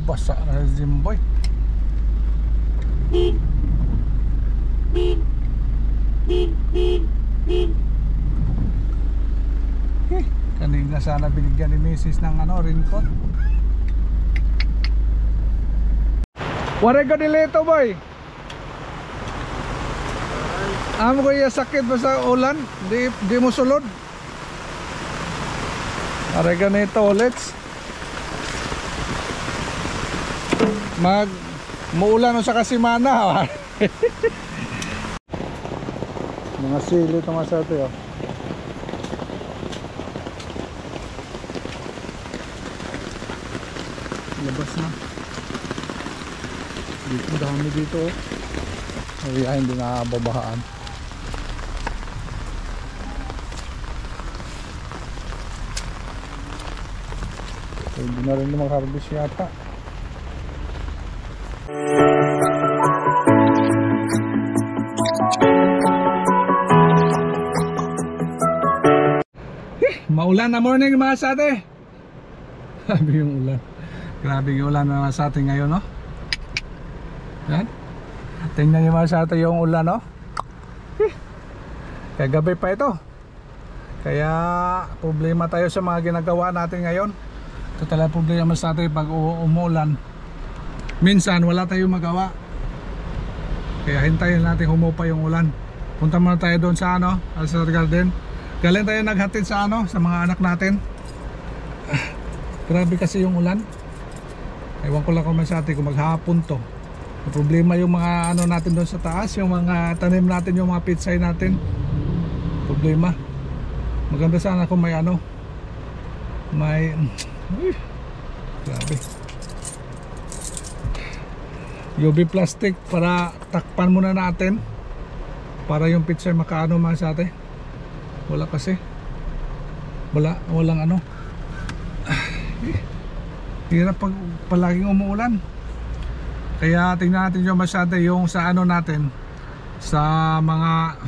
Basa na si Jimboy. Kanina sana binigyan ni Mrs. ng raincoat. Wari ka dileto boy. Amo ko iya sakit ba sa ulan? Di mo sulod. Wari ka nito let's muulan sa kasimana. Mga sili ito mga sa ito oh. Labas na dito, dami dito oh. Ay, hindi na babahaan. So, hindi na rin mag-harvest yata. Maulan na morning mga sate. Grabe yung ulan. Grabe yung ulan mga sate ngayon no. Yan. Tingnan niyo mga sate yung ulan no. Kaya gabi pa ito. Kaya problema tayo sa mga ginagawa natin ngayon. Ito talaga problema sa atin pag umuulan. Minsan wala tayong magawa. Kaya hintayin natin humupa yung ulan. Punta muna tayo doon sa Alsar Garden. Galing tayo naghatid sa sa mga anak natin. Grabe kasi yung ulan. Ewan ko lang kung masati kung maghapon to. Problema yung mga natin doon sa taas, yung mga tanim natin, yung mga pitsay natin. Problema. Maganda sana kung may grabe. UV plastic para takpan muna natin para yung pitsay makaano mga sate. Wala kasi. Walang hirap pag palaging umuulan. Kaya tingnan natin yung masyado yung sa natin, sa mga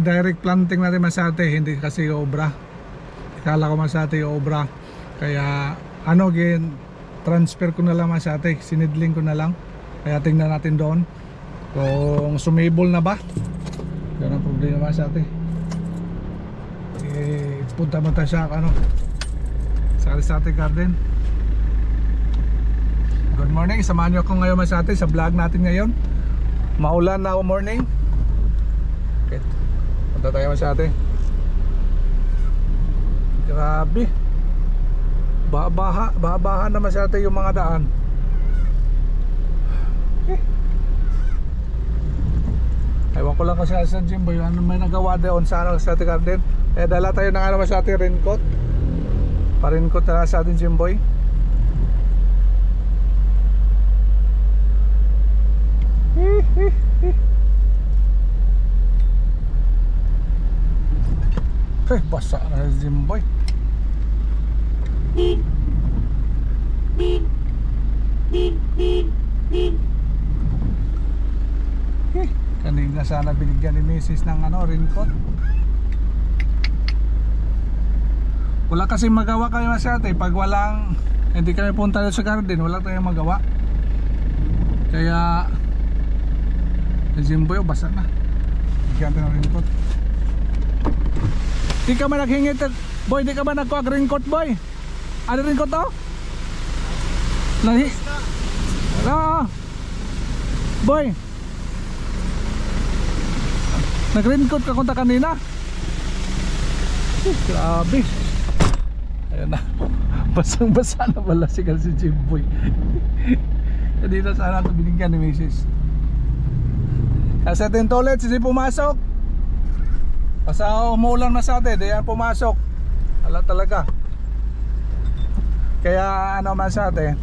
direct planting natin masyado, hindi kasi obra. Kala ko masyado yung obra. Kaya transfer ko na lang masyado, sinidling ko na lang. Kaya tingnan natin doon kung sumibol na ba. Yan ang problema masyado. Punta mo tayo sa sa Alsar Garden. Good morning, samahan nyo ako ngayon masate sa vlog natin ngayon. Maulan na morning. Okay. Punta tayo masate. Grabe. Babaha na masate yung mga daan. Ewan ko lang kasi sa Jimboy may nagawa doon sa Alsar Garden. Dala tayo ng masate raincoat. Pa-raincoat na sa atin Jimboy. Basa na si Jimboy. Kanina sana binigyan ni Mrs. ng raincoat. Wala kasi magawa kayo masyate pag hindi kami punta sa garden, wala tayong magawa. Kaya Jimboy basa na. Bigyan natin ng raincoat. Di ka ba naghingit boy? Di ka ba nagkuha raincoat boy? Ano raincoat to? Boy, nag-raincoat ka kunta kanina. Grabe. Ayan na. Basang-basa na pala si Jimboy. Hindi na sana ito binigyan ni Mrs. Kasi ating toilet, hindi pumasok. Kasi umuulan na sa atin, di yan pumasok. Ala talaga. Kaya man sa atin,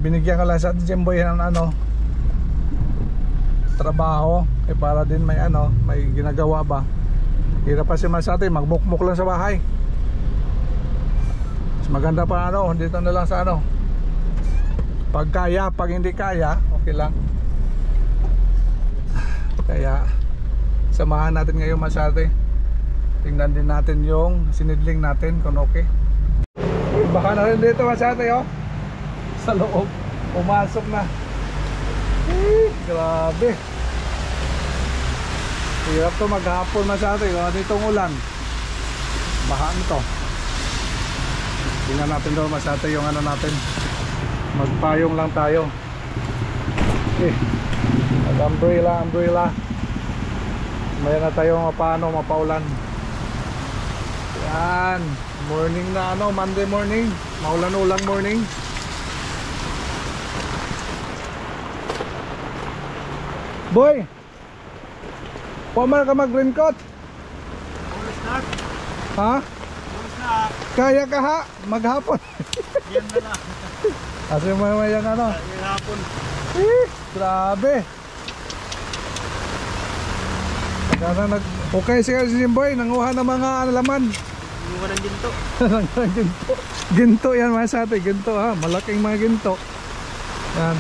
binigyan ka lang sa atin Jimboy ng trabaho. Para din may may ginagawa ba. Hirap pa si mas atin, magmukmuk lang sa bahay. Mas maganda pa dito na lang sa pag kaya, pag hindi kaya, okay lang. Kaya samahan natin ngayon masyate. Tingnan din natin yung sinidling natin kung okay. Baka na rin dito masyate sa loob. Pumasok na. Grabe. Hirap to maghapon masyado. Ditong ulan. Bahaan to. Tingnan natin daw masyado yung ano natin. Magpayong lang tayo. Umbrella. May na tayo paano mapaulan. Yan. Morning na Monday morning. Maulan-ulang morning. Boy, pumal ka mag-raincoat? Ha? Kaya ka ha? Maghapon? Yan na lang. Kasi may yan Maghapon. Grabe. Okay siya si Jimboy, nanguha ng mga laman. Nanguha ng ginto. Ginto yan mga sa atin, ginto ha, malaking mga ginto. Yan.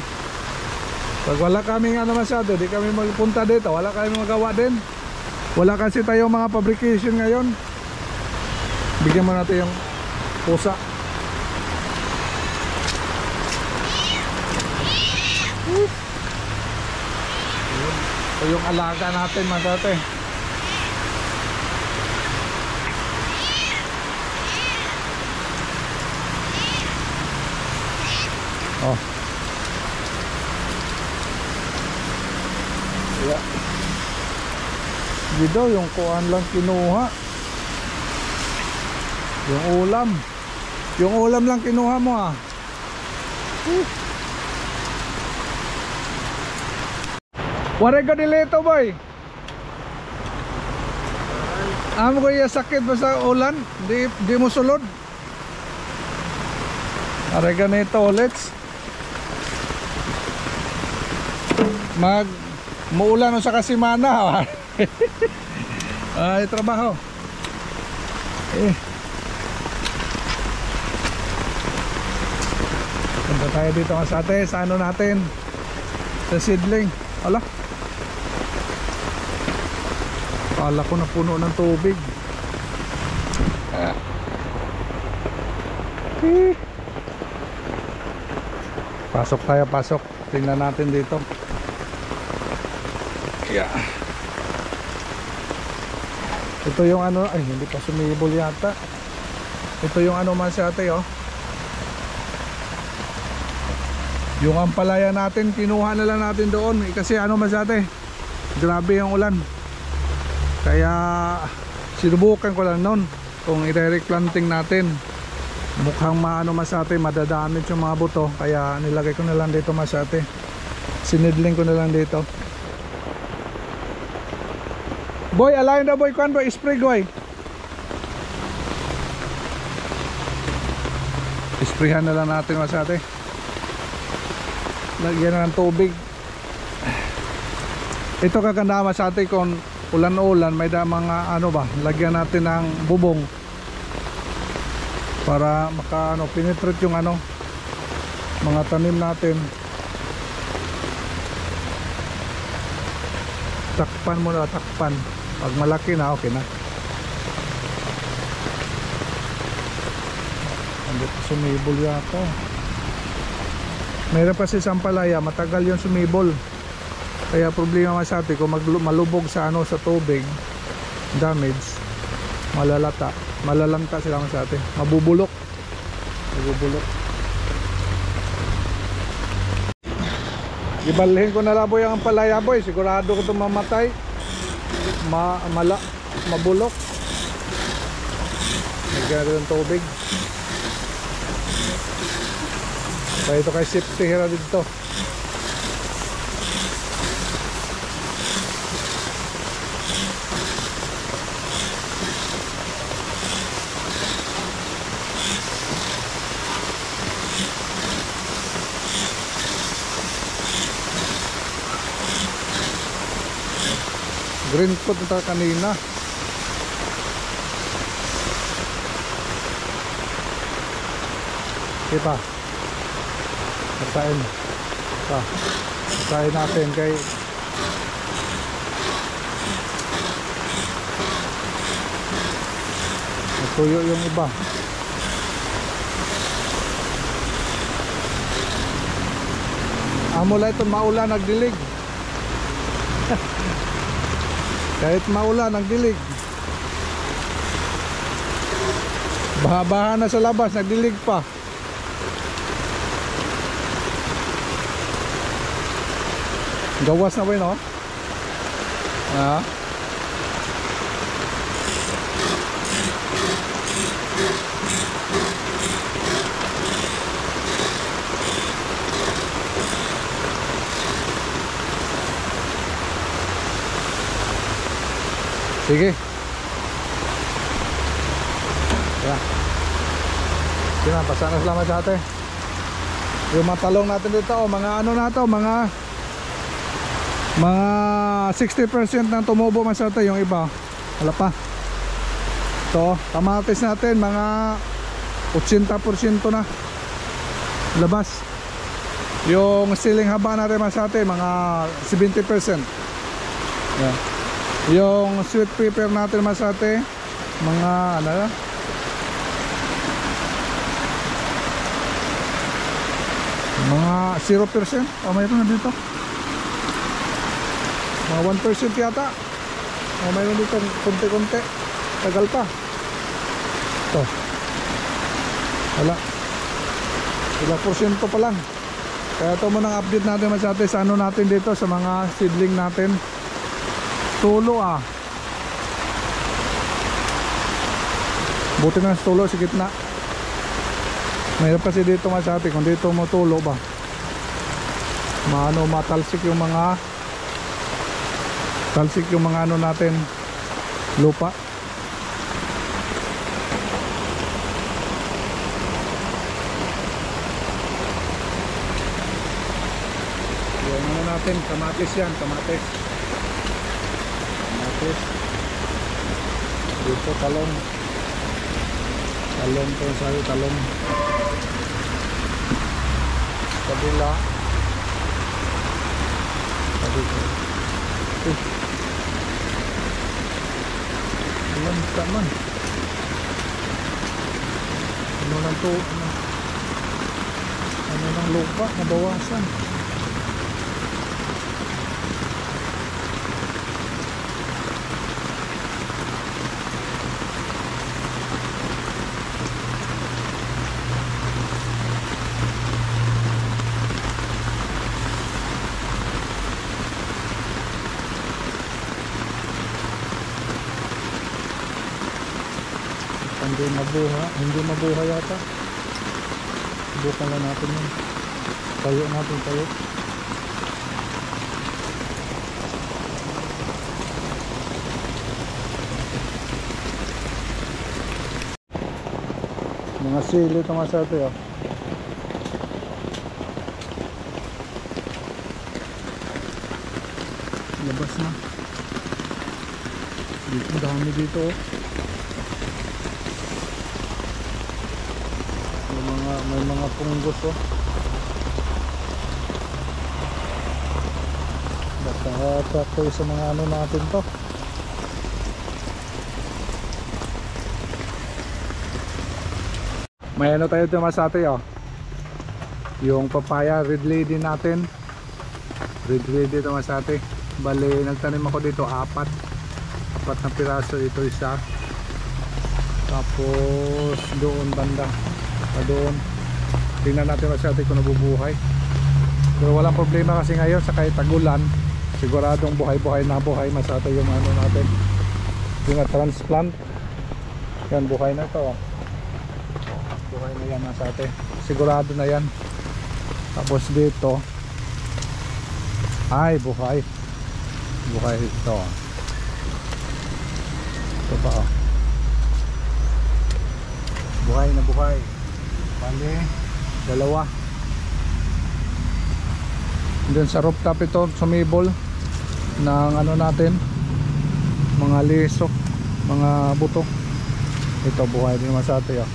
Pag wala kaming masyado, di kami magpunta dito, wala kami magawa din. Wala kasi tayong mga fabrication ngayon. Bigyan mo natin yung pusa. Ito yung alaga natin mga dati. Oh. Yeah. Dito yung kuan lang kinuha. Yung ulam. Yung ulam lang kinuha mo ah. Wala ka dilito boy. Amo ko yung sakit ba sa ulan? Di mo sulod. Wala ka nito ulit. Muulan sa kasimana. Ay trabaho. Punta tayo dito sa ate, sa ano natin, sa seedling. Ala, kala ko na puno ng tubig. Pasok tayo, pasok. Tingnan natin dito. Yeah. Ito yung ano, ay hindi pa sumibol yata. Ito yung ano man sa ate oh. Yung ampalaya natin, kinuha na lang natin doon. Kasi ano man sa ate, grabe yung ulan. Kaya sinubukan ko lang noon kung i-direct planting natin. Mukhang maano man sa ate, madadamage yung mga buto. Kaya nilagay ko na lang dito man sa ate. Sinidling ko na lang dito. Boy, alayin na boy, kuan boy, spray boy. Sprayhan na lang natin mas ate. Lagyan na ng tubig. Ito kaganda mas ate kung ulan-ulan, may mga ano ba, lagyan natin ng bubong para maka penetrate yung mga tanim natin. Takpan mo na, takpan. Pag malaki na, okay na. Hindi pa sumibol yata. Mayroon pa si sampalaya, matagal yung sumibol. Kaya problema mas ate, kung malubog sa sa tubig, damage, malalanta sila mas ate. Mabubulok. Ibalhin ko na lang boy ang palaya boy, sigurado ko itong mamatay. Mabulok. Nagkakaroon ng tubig. Kaya ito kay safety hira dito. Green food ito kanina. Kita Patayin natin kay natuyo yung iba. Mamula ito, maulan, nagdilig. Kahit maulan, nagdilig. Baha-baha na sa labas, nagdilig pa. Gawas na ba yun, oh? Ha? Sige. Yan. Sige na, pasana salamat sa ate. Yung mga talong natin dito, oh, mga ano na to, mga 60% ng tumubo man sa ate, yung iba wala pa. Ito, kamatis natin mga 80% na labas. Yung siling haba natin man sa ate, mga 70%. Yan. Yung sweet pepper natin man sa ate, mga ano na, mga 0%. O mayroon na dito mga 1% yata. O mayroon dito konti-konti. Tagal pa. Ito wala, ilang porsyento pa lang. Kaya ito muna ang update natin mas ate sa ano natin dito, sa mga seedling natin. Tulo buti na sa tulo sa gitna. Mahirap kasi dito mas ate, kung dito mo tulo ba, matalsik yung mga ano natin, lupa. Yung ano natin, kamatis yan, kamatis dito, talong to sayo, talong kabila dito. Alam naman ano lang to, ano ng lupa nabawasan. Hindi mabuha yata. Bukan lang natin yun. Tayo natin, tayo. Mga sili ito nga sa ito, oh. Labas na. Dito, dami dito, oh. May mga punggos, oh. Basta to sa mga ano natin to. May ano tayo tumasate, oh. Yung papaya red lady natin. Red lady tumasate. Bale nagtanim ako dito apat na piraso, ito isa. Tapos doon banda, doon tingnan natin masyado kung nabubuhay. Pero walang problema kasi ngayon sa kahit tagulan, siguradong buhay-buhay na buhay masyado yung ano natin, yung transplant. Yan, buhay na to, buhay na yan masyado, sigurado na yan. Tapos dito ay buhay ito, ito pa, oh. Buhay na buhay. Bale, dalawa. Doon sa rooftop ito, sumibol ng ano natin, mga liso, mga buto. Ito, buhay din naman sa atin, oh.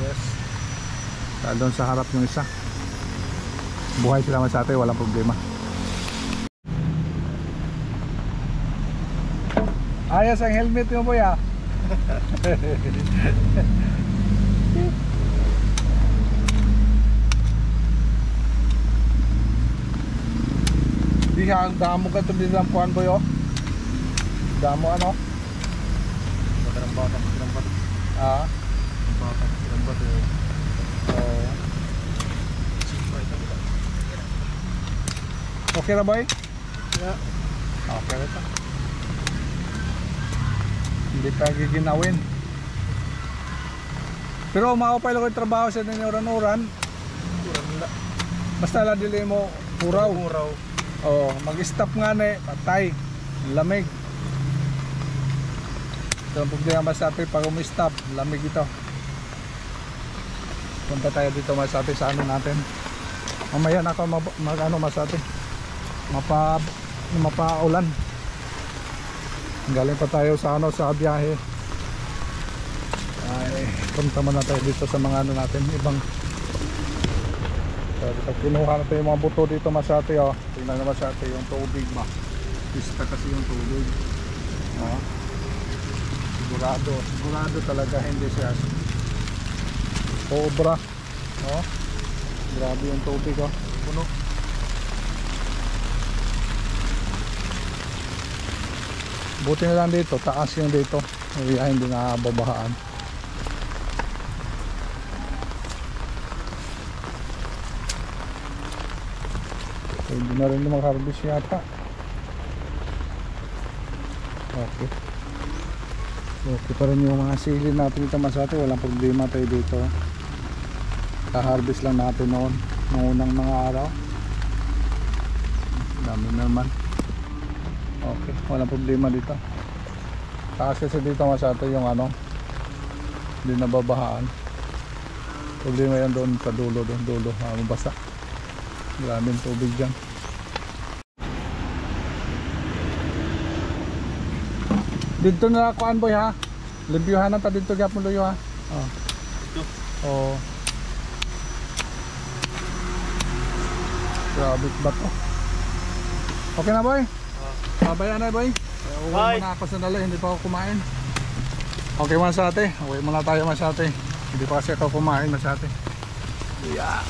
Yes. Doon sa harap ng isa, buhay sila naman sa atin, walang problema. Ayos ang helmet mo, boy, ah. Diha ang damo ka ito din ang puan boy oh. Damo ano? Matarang bata, matarang bata. Ah. Bata, matarang bata. Oh. Okay na boy? Yeah. Okay na ito. Hindi pa giginawin. Pero maupay lang yung trabaho sa ninyo uran-uran. Kurang nila. Basta lang dili mo uraw. Uraw. Oh, mag-stop nga na patay. Lamig. Ito ang problema sa atin pag umi-stop, lamig ito. Punta tayo dito mas atin sa ano natin. Mamaya na ako mag-ano mas atin. Mapaulan. Galing pa tayo sa ano sa biyahe. Ay, punta muna tayo dito sa mga ano natin, ibang. So, dito kinuha natin yung mga buto dito masate oh. Tingnan naman masate yung tubig ba. Pista kasi yung tubig. Oh. Sigurado talaga hindi siya sobra. Oh. Grabe yung tubig oh. Puno. Buti na lang dito, taas yung dito. Kaya hindi na babahaan. Hindi na rin mag-harvest yata. Okay. Okay pa rin yung mga sili natin dito masate. Walang problema tayo dito. Ka-harvest lang natin noon. Noong unang mga araw. Dami naman. Okay, walang problema dito. Taas kasi dito masate yung ano, hindi nababahaan. Problema yan doon sa dulo, mabasa. Maraming tubig dyan. Dito na kuan boy ha. Limpyuhan na ta dito gyapon luyo ha. Oh. Oh. Grabe ba to? Okay na boy? Babayan na boy. Uwi muna ako sa dala, hindi pa ako kumain. Okay masate, uwi muna tayo masate. Hindi pa kasi ako kumain masate. Yeah.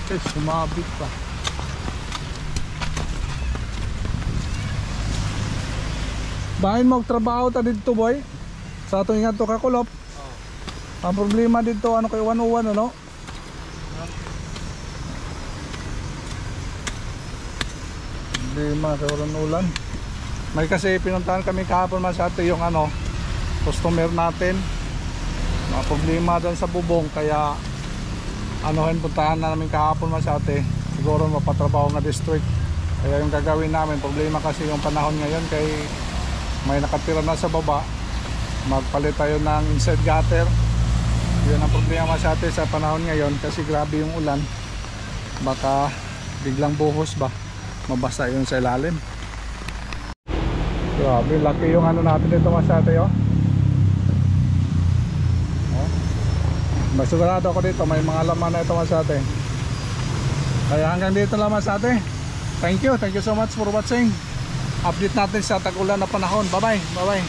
Okay, sumabit pa. Bahin mo trabaho ta dito boy. Sa ato nga to kakulop. Ang problema dito ano kay 101 ano? Problema sa ulan. May kasi pinuntahan kami kahapon man sa ato yung ano customer natin. Mga problema doon sa bubong kaya anuhin puntahan na namin kahapon man sa ate. Siguro mapatrabaho nga district. Kaya yung gagawin namin, problema kasi yung panahon ngayon kay may nakatira na sa baba. Magpalit tayo ng inside gutter. Yun ang problema sa ate sa panahon ngayon kasi grabe yung ulan. Baka biglang buhos ba, mabasa yun sa ilalim. Grabe, laki yung ano natin dito mas ate oh. Masigurado ako dito may mga laman na ito mas ate. Kaya hanggang dito lang mas ate. Thank you so much for watching. Update natin sa tag-ulan na panahon. Bye bye.